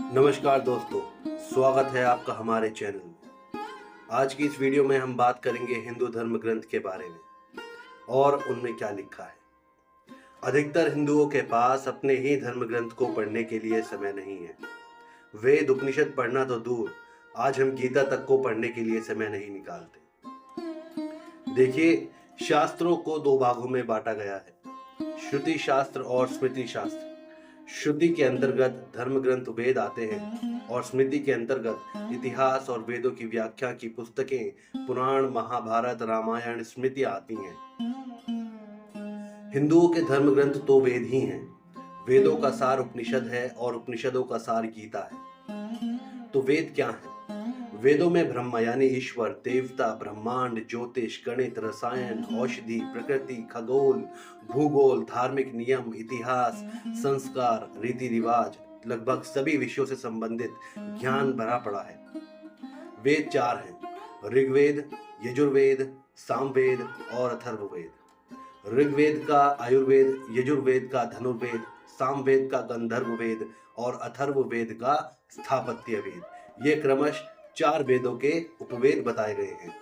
नमस्कार दोस्तों, स्वागत है आपका हमारे चैनल में। आज की इस वीडियो में हम बात करेंगे हिंदू धर्म ग्रंथ के बारे में और उनमें क्या लिखा है। अधिकतर हिंदुओं के पास अपने ही धर्म ग्रंथ को पढ़ने के लिए समय नहीं है। वेद उपनिषद पढ़ना तो दूर, आज हम गीता तक को पढ़ने के लिए समय नहीं निकालते। देखिए, शास्त्रों को दो भागों में बांटा गया है, श्रुति शास्त्र और स्मृति शास्त्र। श्रुति के अंतर्गत धर्म ग्रंथ वेद आते हैं और स्मृति के अंतर्गत इतिहास और वेदों की व्याख्या की पुस्तकें पुराण, महाभारत, रामायण, स्मृति आती हैं। हिंदुओं के धर्म ग्रंथ तो वेद ही हैं। वेदों का सार उपनिषद है और उपनिषदों का सार गीता है। तो वेद क्या है? वेदों में ब्रह्म यानी ईश्वर, देवता, ब्रह्मांड, ज्योतिष, गणित, रसायन, औषधि, प्रकृति, खगोल, भूगोल, धार्मिक नियम, इतिहास, संस्कार, रीति रिवाज, लगभग सभी विषयों से संबंधित ज्ञान भरा पड़ा है। वेद चार हैं: ऋग्वेद, यजुर्वेद, सामवेद और अथर्ववेद। ऋग्वेद का आयुर्वेद, यजुर्वेद का धनुर्वेद, सामवेद का गंधर्व वेद और अथर्ववेद का स्थापत्य वेद। ये क्रमश चार वेदों के उपवेद बताए गए हैं।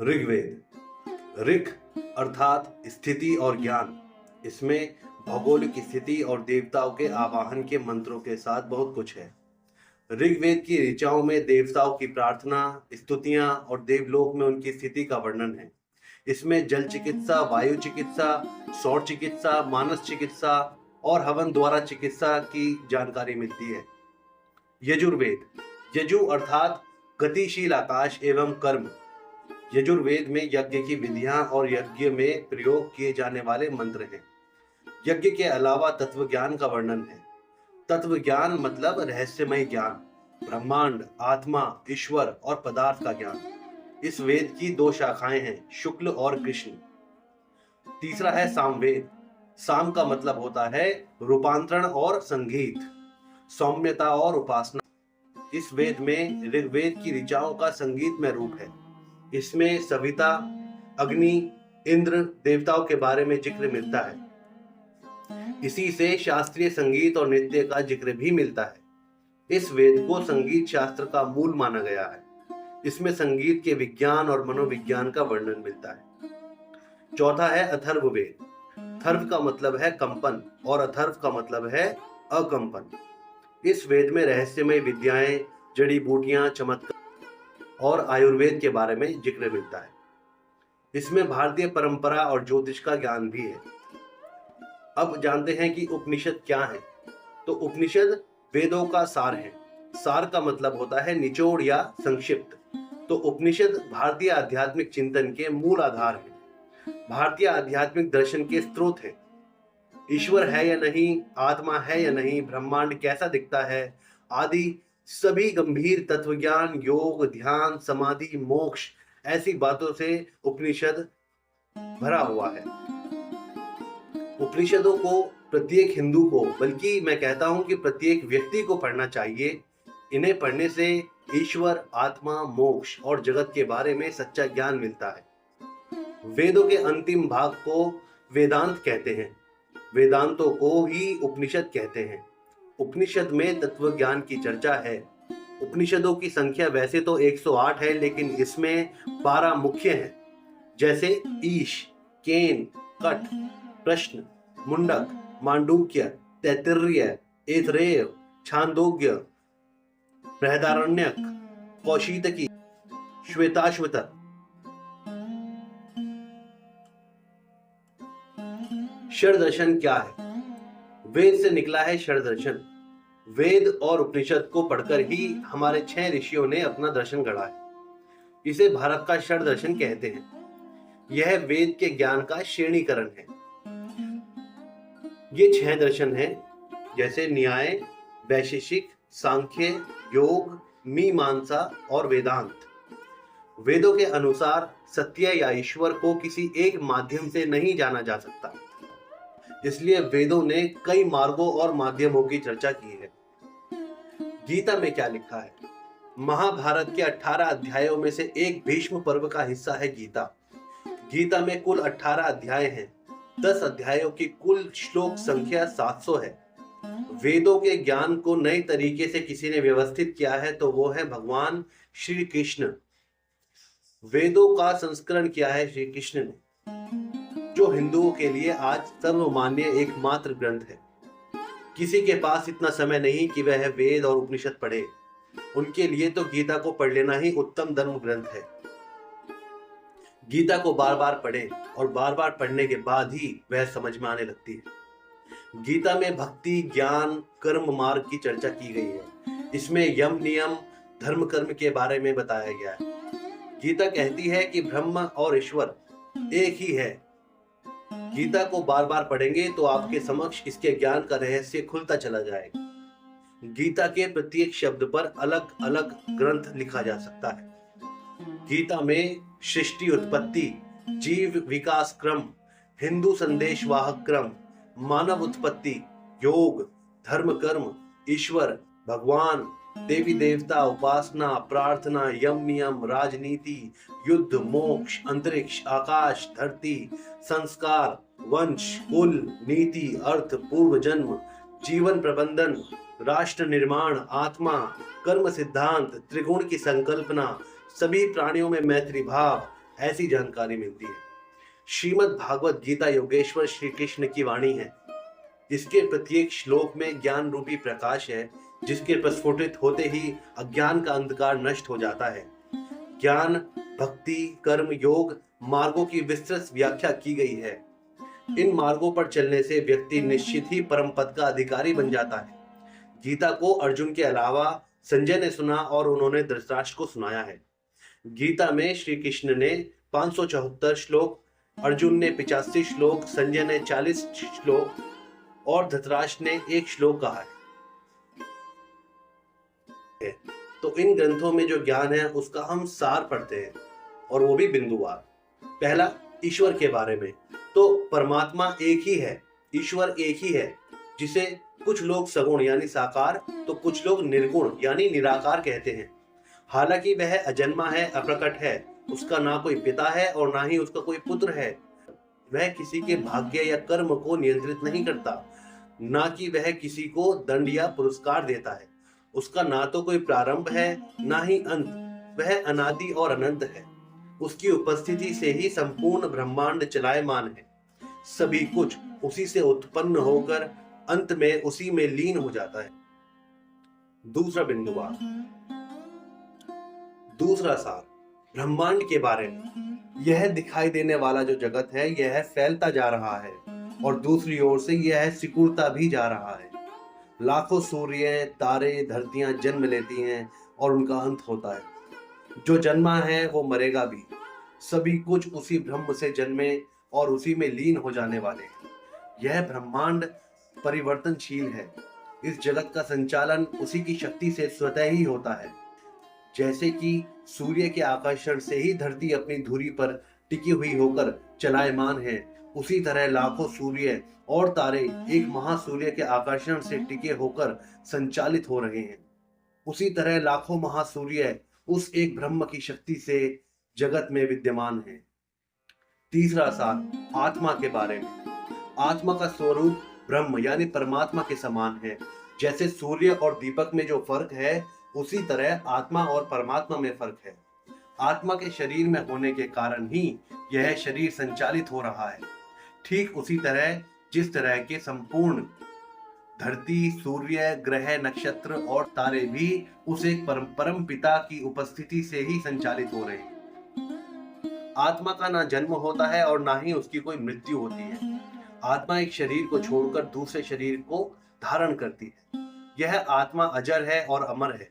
ऋग्वेद, ऋक् अर्थात स्थिति और ज्ञान। इसमें भौगोलिक स्थिति और देवताओं के आवाहन के मंत्रों के साथ बहुत कुछ है। ऋग्वेद की ऋचाओं में देवताओं की प्रार्थना, स्तुतियां और देवलोक में उनकी स्थिति का वर्णन है। इसमें जल चिकित्सा, वायु चिकित्सा, सौर चिकित्सा, मानस चिकित्सा और हवन द्वारा चिकित्सा की जानकारी मिलती है। यजुर्वेद, यजु अर्थात गतिशील आकाश एवं कर्म। यजुर्वेद में यज्ञ की विधियां और यज्ञ में प्रयोग किए जाने वाले मंत्र हैं। यज्ञ के अलावा तत्व ज्ञान का वर्णन है। तत्व ज्ञान मतलब रहस्यमय ज्ञान, ब्रह्मांड, आत्मा, ईश्वर और पदार्थ का ज्ञान। इस वेद की दो शाखाएं हैं, शुक्ल और कृष्ण। तीसरा है सामवेद। साम का मतलब होता है रूपांतरण और संगीत, सौम्यता और उपासना। इस वेद में ऋग्वेद की ऋचाओं का संगीतमय रूप है। इसमें सविता, अग्नि, इंद्र देवताओं के बारे में जिक्र मिलता है। इसी से शास्त्रीय संगीत और नृत्य का जिक्र भी मिलता है। इस वेद को संगीत शास्त्र का मूल माना गया है। इसमें संगीत के विज्ञान और मनोविज्ञान का वर्णन मिलता है। चौथा है अथर्ववेद। थर्व का मतलब है कंपन और अथर्व का मतलब है अकंपन। इस वेद में रहस्यमय विद्याएं, जड़ी बूटियां, चमत्कार और आयुर्वेद के बारे में जिक्र मिलता है। इसमें भारतीय परंपरा और ज्योतिष का ज्ञान भी है। अब जानते हैं कि उपनिषद क्या है। तो उपनिषद वेदों का सार है। सार का मतलब होता है निचोड़ या संक्षिप्त। तो उपनिषद भारतीय आध्यात्मिक चिंतन के मूल आधार है, भारतीय आध्यात्मिक दर्शन के स्रोत है। ईश्वर है या नहीं, आत्मा है या नहीं, ब्रह्मांड कैसा दिखता है आदि सभी गंभीर तत्वज्ञान, योग, ध्यान, समाधि, मोक्ष ऐसी बातों से उपनिषद भरा हुआ है। उपनिषदों को प्रत्येक हिंदू को, बल्कि मैं कहता हूं कि प्रत्येक व्यक्ति को पढ़ना चाहिए। इन्हें पढ़ने से ईश्वर, आत्मा, मोक्ष और जगत के बारे में सच्चा ज्ञान मिलता है। वेदों के अंतिम भाग को वेदांत कहते हैं। वेदांतों को ही उपनिषद कहते हैं। उपनिषद में तत्व ज्ञान की चर्चा है। उपनिषदों की संख्या वैसे तो 108 है, लेकिन इसमें 12 मुख्य हैं, जैसे ईश, केन, कट, प्रश्न, मुंडक, मांडूक्य, तैत्तिरीय, ऐतरेय, छांदोग्य, बृहदारण्यक, कौशीतकी, श्वेताश्वतर। षड्दर्शन क्या है? वेद से निकला है षड्दर्शन। वेद और उपनिषद को पढ़कर ही हमारे 6 ऋषियों ने अपना दर्शन गढ़ा है। इसे भारत का षड्दर्शन कहते हैं। यह वेद के ज्ञान का श्रेणीकरण है। ये 6 दर्शन हैं, जैसे न्याय, वैशेषिक, सांख्य, योग, मीमांसा और वेदांत। वेदों के अनुसार सत्य या ईश्वर को किसी एक माध्यम से नहीं जाना जा सकता, इसलिए वेदों ने कई मार्गों और माध्यमों की चर्चा की है। गीता में क्या लिखा है? महाभारत के 18 अध्यायों में से एक भीष्म पर्व का हिस्सा है गीता। गीता में कुल 18 अध्याय हैं। 10 अध्यायों की कुल श्लोक संख्या 700 है। वेदों के ज्ञान को नए तरीके से किसी ने व्यवस्थित किया है तो वो है भगवान श्री कृष्ण। वेदों का संस्करण किया है श्री कृष्ण ने, जो हिंदुओं के लिए आज सर्वमान्य एकमात्र ग्रंथ है। किसी के पास इतना समय नहीं कि वह वेद और उपनिषद पढ़े, उनके लिए तो गीता को पढ़ लेना ही उत्तम धर्म ग्रंथ है। गीता को बार बार पढ़ें और बार बार पढ़ने के बाद ही वह समझ में आने लगती है। गीता में भक्ति, ज्ञान, कर्म मार्ग की चर्चा की गई है। इसमें यम, नियम, धर्म, कर्म के बारे में बताया गया है। गीता कहती है कि ब्रह्म और ईश्वर एक ही है। गीता को बार बार पढ़ेंगे तो आपके समक्ष इसके ज्ञान का रहस्य खुलता चला जाएगा। गीता के प्रत्येक शब्द पर अलग अलग ग्रंथ लिखा जा सकता है। गीता में सृष्टि उत्पत्ति, जीव विकास क्रम, हिंदू संदेश वाहक क्रम, मानव उत्पत्ति, योग, धर्म, कर्म, ईश्वर, भगवान, देवी देवता, उपासना, प्रार्थना, यम, नियम, राजनीति, युद्ध, मोक्ष, अंतरिक्ष, आकाश, धरती, संस्कार, वंश, कुल, नीति, अर्थ, पूर्व जन्म, जीवन प्रबंधन, राष्ट्र निर्माण, आत्मा, कर्म सिद्धांत, त्रिगुण की संकल्पना, सभी प्राणियों में मैत्री भाव, ऐसी जानकारी मिलती है। श्रीमद् भागवत गीता योगेश्वर श्री कृष्ण की वाणी है। इसके प्रत्येक श्लोक में ज्ञान रूपी प्रकाश है, जिसके प्रस्फुटित होते ही अज्ञान का अंधकार नष्ट हो जाता है। ज्ञान, भक्ति, कर्म, योग मार्गों की विस्तृत व्याख्या की गई है। इन मार्गों पर चलने से व्यक्ति निश्चित ही परम पद का अधिकारी बन जाता है। गीता को अर्जुन के अलावा संजय ने सुना और उन्होंने धृतराष्ट्र को सुनाया है। गीता में श्री कृष्ण ने 574 श्लोक, अर्जुन ने 85 श्लोक, संजय ने 40 श्लोक और धृतराष्ट्र ने 1 श्लोक कहा है। तो इन ग्रंथों में जो ज्ञान है उसका हम सार पढ़ते हैं, और वो भी बिंदुवार। पहला, ईश्वर के बारे में। तो परमात्मा एक ही है, ईश्वर एक ही है, जिसे कुछ लोग सगुण यानी साकार तो कुछ लोग निर्गुण यानी निराकार कहते हैं। हालांकि वह अजन्मा है, अप्रकट है, उसका ना कोई पिता है और ना ही उसका कोई पुत्र है। वह किसी के भाग्य या कर्म को नियंत्रित नहीं करता, ना कि वह किसी को दंड या पुरस्कार देता है। उसका ना तो कोई प्रारंभ है ना ही अंत, वह अनादि और अनंत है। उसकी उपस्थिति से ही संपूर्ण ब्रह्मांड चलायमान है। सभी कुछ उसी से उत्पन्न होकर अंत में उसी में लीन हो जाता है। दूसरा बिंदुवार, दूसरा सार, ब्रह्मांड के बारे में। यह दिखाई देने वाला जो जगत है यह फैलता जा रहा है और दूसरी ओर से यह सिकुड़ता भी जा रहा है। लाखों सूर्य, तारे, धरतियां जन्म लेती हैं और उनका अंत होता है। जो जन्मा है वो मरेगा भी। सभी कुछ उसी ब्रह्म से जन्मे और उसी में लीन हो जाने वाले हैं। यह ब्रह्मांड परिवर्तनशील है। इस जगत का संचालन उसी की शक्ति से स्वतः ही होता है। जैसे कि सूर्य के आकर्षण से ही धरती अपनी धुरी पर टिकी हुई होकर चलायमान है, उसी तरह लाखों सूर्य और तारे एक महासूर्य के आकर्षण से टिके होकर संचालित हो रहे हैं। उसी तरह लाखों महासूर्य उस एक ब्रह्म की शक्ति से जगत में विद्यमान है। तीसरा सार, आत्मा के बारे में। आत्मा का स्वरूप ब्रह्म यानी परमात्मा के समान है। जैसे सूर्य और दीपक में जो फर्क है, उसी तरह आत्मा और परमात्मा में फर्क है। आत्मा के शरीर में होने के कारण ही यह शरीर संचालित हो रहा है। ठीक उसी तरह जिस तरह के संपूर्ण धरती, सूर्य, ग्रह, नक्षत्र और तारे भी उस एक परम पिता की उपस्थिति से ही संचालित हो रहे हैं। आत्मा का ना जन्म होता है और ना ही उसकी कोई मृत्यु होती है। आत्मा एक शरीर को छोड़कर दूसरे शरीर को धारण करती है। यह आत्मा अजर है और अमर है।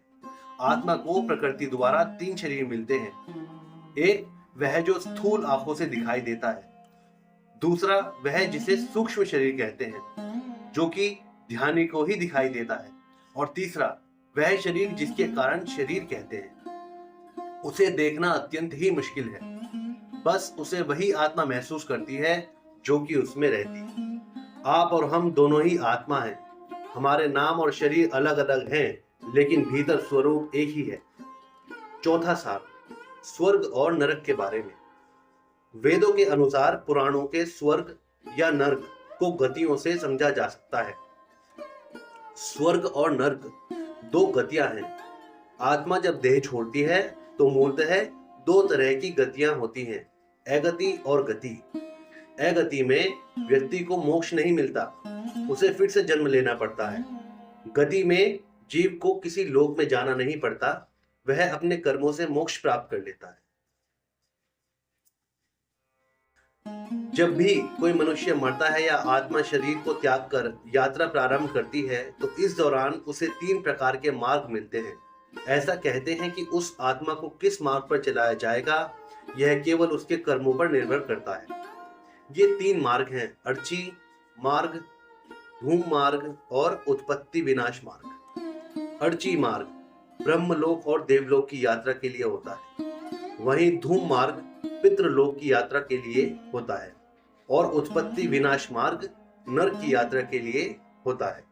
आत्मा को प्रकृति द्वारा 3 शरीर मिलते हैं। एक, वह जो स्थूल आंखों से दिखाई देता है। दूसरा, वह जिसे सूक्ष्म शरीर कहते हैं, जो कि ध्यानी को ही दिखाई देता है। और तीसरा, वह शरीर जिसके कारण शरीर कहते हैं। उसे देखना अत्यंत ही मुश्किल है। बस उसे वही आत्मा महसूस करती है जो कि उसमें रहती है। आप और हम दोनों ही आत्मा हैं। हमारे नाम और शरीर अलग अलग हैं, लेकिन भीतर स्वरूप एक ही है। चौथा सार, स्वर्ग और नरक के बारे में। वेदों के अनुसार पुराणों के स्वर्ग या नर्क को गतियों से समझा जा सकता है। स्वर्ग और नर्क दो गतियां हैं। आत्मा जब देह छोड़ती है तो मूलतः दो तरह की गतियां होती हैं, अगति और गति। अगति में व्यक्ति को मोक्ष नहीं मिलता, उसे फिर से जन्म लेना पड़ता है। गति में जीव को किसी लोक में जाना नहीं पड़ता, वह अपने कर्मों से मोक्ष प्राप्त कर लेता है। जब भी कोई मनुष्य मरता है या आत्मा शरीर को त्याग कर यात्रा प्रारंभ करती है तो इस दौरान उसे 3 प्रकार के मार्ग मिलते हैं। ऐसा कहते हैं कि उस आत्मा को किस मार्ग पर चलाया जाएगा यह केवल उसके कर्मों पर निर्भर करता है। ये 3 मार्ग हैं, अर्ची मार्ग, धूम मार्ग और उत्पत्ति विनाश मार्ग। अर्ची मार्ग ब्रह्मलोक और देवलोक की यात्रा के लिए होता है, वहीं धूम मार्ग पितृलोक की यात्रा के लिए होता है और उत्पत्ति विनाश मार्ग नरक की यात्रा के लिए होता है।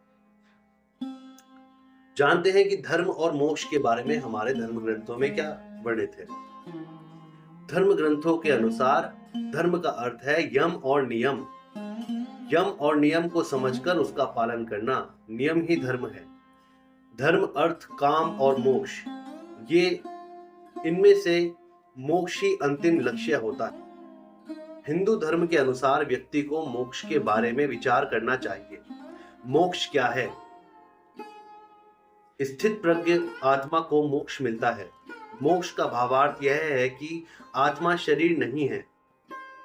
जानते हैं कि धर्म और मोक्ष के बारे में हमारे धर्म ग्रंथों में क्या वर्णित है। धर्म ग्रंथों के अनुसार धर्म का अर्थ है यम और नियम। यम और नियम को समझकर उसका पालन करना नियम ही धर्म है। धर्म, अर्थ, काम और मोक्ष, ये इनमें से मोक्ष ही अंतिम लक्ष्य होता है। हिंदू धर्म के अनुसार व्यक्ति को मोक्ष के बारे में विचार करना चाहिए। मोक्ष क्या है? स्थित प्रज्ञ आत्मा को मोक्ष मिलता है। मोक्ष का भावार्थ यह है कि आत्मा शरीर नहीं है।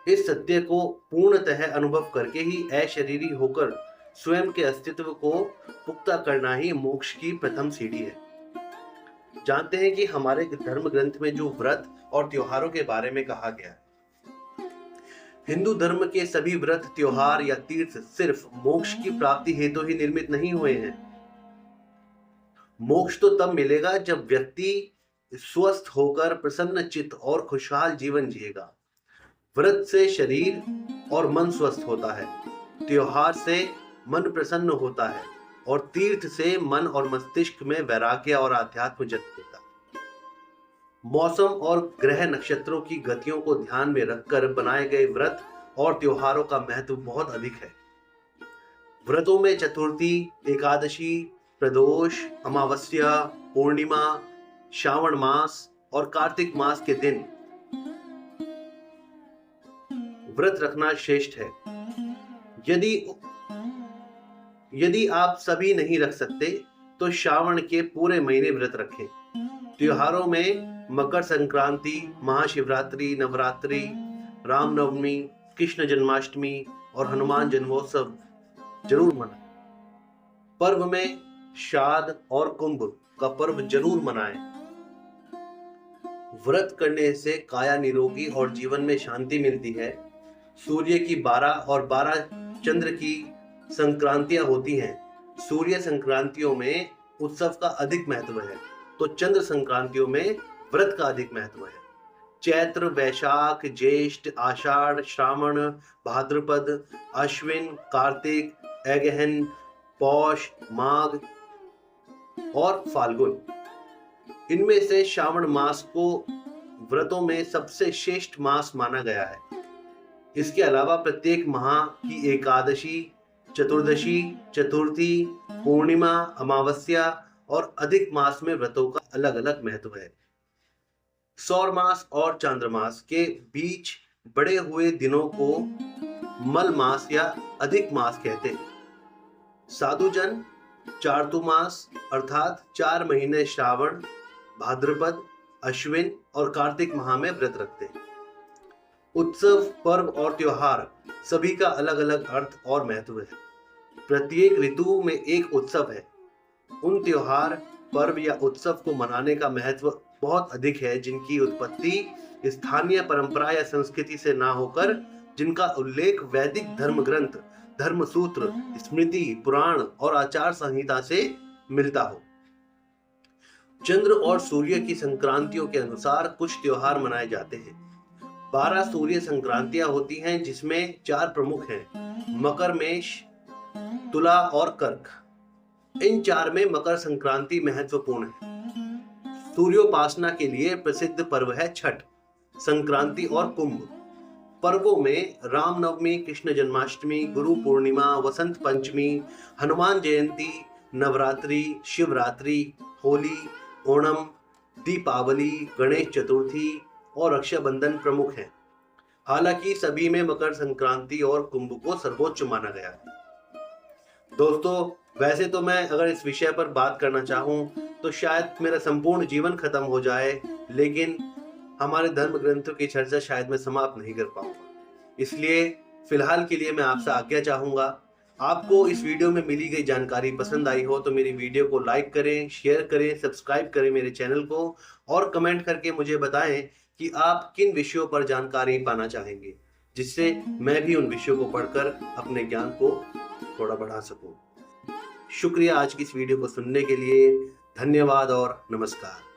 इस सत्य को पूर्णतः अनुभव करके ही अशरीरी होकर स्वयं के अस्तित्व को पुख्ता करना ही मोक्ष की प्रथम सीढ़ी है। जानते हैं कि हमारे धर्म ग्रंथ में जो व्रत और त्योहारों के बारे में कहा गया है, हिंदू धर्म के सभी व्रत, त्योहार या तीर्थ सिर्फ मोक्ष की प्राप्ति हेतु ही निर्मित नहीं हुए हैं। मोक्ष तो तब मिलेगा जब व्यक्ति स्वस्थ होकर प्रसन्न चित्त और खुशहाल जीवन जिएगा। व्रत से शरीर और मन स्वस्थ होता है, त्योहार से मन प्रसन्न होता है और तीर्थ से मन और मस्तिष्क में वैराग्य और आध्यात्म जन्म लेता है। मौसम और ग्रह नक्षत्रों की गतियों को ध्यान में रखकर बनाए गए व्रत और त्योहारों का महत्व बहुत अधिक है। व्रतों में चतुर्थी, एकादशी, प्रदोष, अमावस्या, पूर्णिमा, श्रावण मास और कार्तिक मास के दिन व्रत रखना श्रेष्ठ है। यदि आप सभी नहीं रख सकते तो श्रावण के पूरे महीने व्रत रखें। त्योहारों में मकर संक्रांति, महाशिवरात्रि, नवरात्रि, रामनवमी, कृष्ण जन्माष्टमी और हनुमान जन्मोत्सव जरूर मनाएं। पर्व में श्राद्ध और कुंभ का पर्व जरूर मनाएं। व्रत करने से काया निरोगी और जीवन में शांति मिलती है। सूर्य की 12 और 12 चंद्र की संक्रांतियां होती हैं। सूर्य संक्रांतियों में उत्सव का अधिक महत्व है तो चंद्र संक्रांतियों में व्रत का अधिक महत्व है। चैत्र, वैशाख, ज्येष्ठ, आषाढ़, श्रावण, भाद्रपद, अश्विन, कार्तिक, अगहन, पौष, माघ और फाल्गुन, इनमें से श्रावण मास को व्रतों में सबसे श्रेष्ठ मास माना गया है। इसके अलावा प्रत्येक माह की एकादशी, चतुर्दशी, चतुर्थी, पूर्णिमा, अमावस्या और अधिक मास में व्रतों का अलग अलग महत्व है। सौर मास और चांद्रमास के बीच बड़े हुए दिनों को मल मास या अधिक मास कहते हैं। साधुजन चातुर्मास अर्थात 4 महीने श्रावण, भाद्रपद, अश्विन और कार्तिक माह में व्रत रखते हैं। उत्सव, पर्व और त्योहार सभी का अलग अलग अर्थ और महत्व है। प्रत्येक ऋतु में एक उत्सव है। उन त्योहार, पर्व या उत्सव को मनाने का महत्व बहुत अधिक है जिनकी उत्पत्ति स्थानीय परंपरा या संस्कृति से ना होकर जिनका उल्लेख वैदिक धर्म ग्रंथ, धर्म सूत्र, स्मृति, पुराण और आचार संहिता से मिलता हो। चंद्र और सूर्य की संक्रांतियों के अनुसार कुछ त्योहार मनाए जाते हैं। 12 सूर्य संक्रांतियां होती हैं जिसमें 4 प्रमुख हैं, मकर, मेष, तुला और कर्क। इन 4 में मकर संक्रांति महत्वपूर्ण है। सूर्योपासना के लिए प्रसिद्ध पर्व है छठ, संक्रांति और कुंभ। पर्वों में रामनवमी, कृष्ण जन्माष्टमी, गुरु पूर्णिमा, वसंत पंचमी, हनुमान जयंती, नवरात्रि, शिवरात्रि, होली, ओणम, दीपावली, गणेश चतुर्थी और रक्षाबंधन प्रमुख हैं। हालांकि सभी में मकर संक्रांति और कुंभ को सर्वोच्च माना गया है। दोस्तों, वैसे तो मैं अगर इस विषय पर बात करना चाहूं तो शायद मेरा संपूर्ण जीवन खत्म हो जाए, लेकिन हमारे धर्म ग्रंथों की चर्चा शायद मैं समाप्त नहीं कर पाऊंगा। इसलिए फिलहाल के लिए मैं आपसे आज्ञा चाहूंगा। आपको इस वीडियो में मिली गई जानकारी पसंद आई हो तो मेरी वीडियो को लाइक करें, शेयर करें, सब्सक्राइब करें मेरे चैनल को और कमेंट करके मुझे बताएं कि आप किन विषयों पर जानकारी पाना चाहेंगे, जिससे मैं भी उन विषयों को पढ़कर अपने ज्ञान को थोड़ा बढ़ा सकूं। शुक्रिया आज की इस वीडियो को सुनने के लिए। धन्यवाद और नमस्कार।